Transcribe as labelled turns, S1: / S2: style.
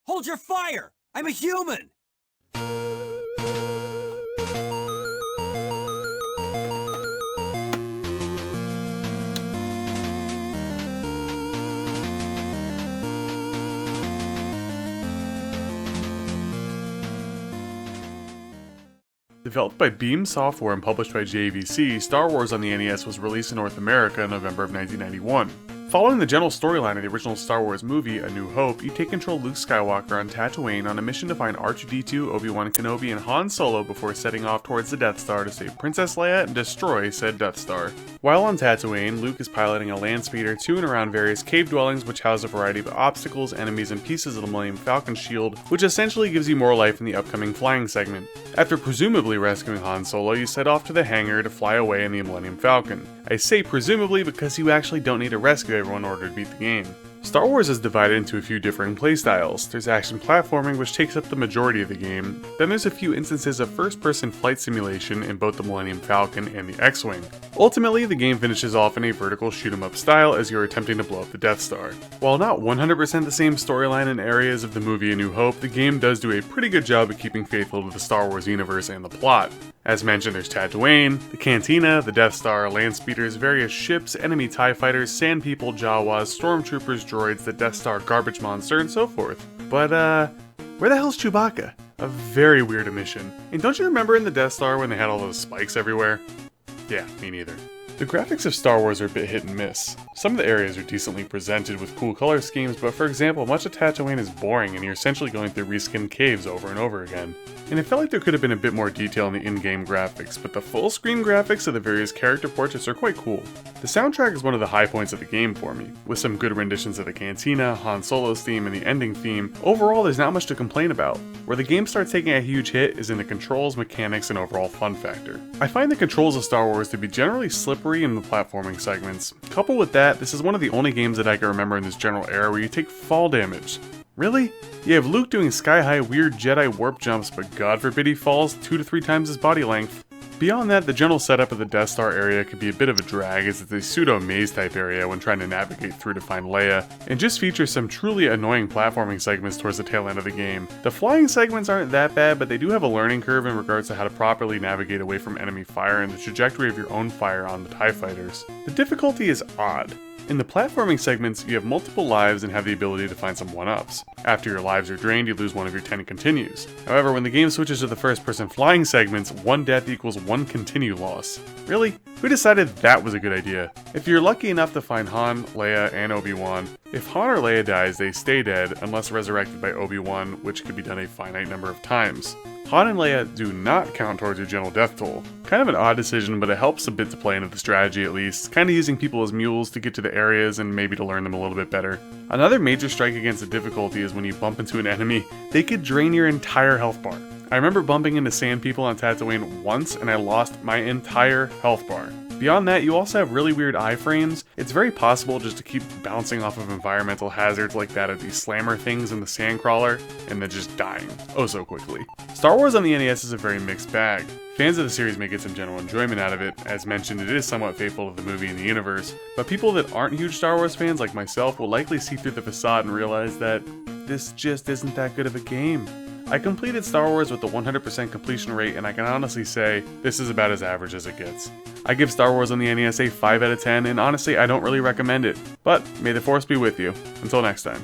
S1: Hold your fire! I'm a human!
S2: Developed by Beam Software and published by JVC, Star Wars on the NES was released in North America in November of 1991. Following the general storyline of the original Star Wars movie, A New Hope, you take control of Luke Skywalker on Tatooine on a mission to find R2-D2, Obi-Wan Kenobi, and Han Solo before setting off towards the Death Star to save Princess Leia and destroy said Death Star. While on Tatooine, Luke is piloting a land speeder to and around various cave dwellings which house a variety of obstacles, enemies, and pieces of the Millennium Falcon shield, which essentially gives you more life in the upcoming flying segment. After presumably rescuing Han Solo, you set off to the hangar to fly away in the Millennium Falcon. I say presumably because you actually don't need to rescue everyone in order to beat the game. Star Wars is divided into a few different playstyles. There's action platforming, which takes up the majority of the game. Then there's a few instances of first-person flight simulation in both the Millennium Falcon and the X-Wing. Ultimately, the game finishes off in a vertical shoot-'em-up style as you're attempting to blow up the Death Star. While not 100% the same storyline and areas of the movie A New Hope, the game does do a pretty good job at keeping faithful to the Star Wars universe and the plot. As mentioned, there's Tatooine, the Cantina, the Death Star, land speeders, various ships, enemy TIE fighters, sand people, Jawas, stormtroopers, droids, the Death Star garbage monster, and so forth. But, where the hell's Chewbacca? A very weird omission. And don't you remember in the Death Star when they had all those spikes everywhere? Yeah, me neither. The graphics of Star Wars are a bit hit and miss. Some of the areas are decently presented with cool color schemes, but for example, much of Tatooine is boring and you're essentially going through reskinned caves over and over again. And it felt like there could have been a bit more detail in the in-game graphics, but the full-screen graphics of the various character portraits are quite cool. The soundtrack is one of the high points of the game for me, with some good renditions of the Cantina, Han Solo's theme, and the ending theme. Overall, there's not much to complain about. Where the game starts taking a huge hit is in the controls, mechanics, and overall fun factor. I find the controls of Star Wars to be generally slippery in the platforming segments. Coupled with that, this is one of the only games that I can remember in this general era where you take fall damage. Really? You have Luke doing sky-high weird Jedi warp jumps, but God forbid he falls 2 to 3 times his body length. Beyond that, the general setup of the Death Star area can be a bit of a drag as it's a pseudo-maze type area when trying to navigate through to find Leia, and just features some truly annoying platforming segments towards the tail end of the game. The flying segments aren't that bad, but they do have a learning curve in regards to how to properly navigate away from enemy fire and the trajectory of your own fire on the TIE fighters. The difficulty is odd. In the platforming segments, you have multiple lives and have the ability to find some 1-ups. After your lives are drained, you lose one of your 10 continues. However, when the game switches to the first-person flying segments, 1 death equals 1 continue loss. Really? Who decided that was a good idea? If you're lucky enough to find Han, Leia, and Obi-Wan, if Han or Leia dies, they stay dead unless resurrected by Obi-Wan, which could be done a finite number of times. Han and Leia do not count towards your general death toll. Kind of an odd decision, but it helps a bit to play into the strategy at least, kind of using people as mules to get to the areas and maybe to learn them a little bit better. Another major strike against the difficulty is when you bump into an enemy, they could drain your entire health bar. I remember bumping into sand people on Tatooine once and I lost my entire health bar. Beyond that, you also have really weird iframes. It's very possible just to keep bouncing off of environmental hazards like that of these slammer things in the sandcrawler, and then just dying oh so quickly. Star Wars on the NES is a very mixed bag. Fans of the series may get some general enjoyment out of it. As mentioned, it is somewhat faithful to the movie and the universe, but people that aren't huge Star Wars fans like myself will likely see through the facade and realize that this just isn't that good of a game. I completed Star Wars with the 100% completion rate, and I can honestly say this is about as average as it gets. I give Star Wars on the NES a 5 out of 10, and honestly I don't really recommend it. But may the Force be with you. Until next time.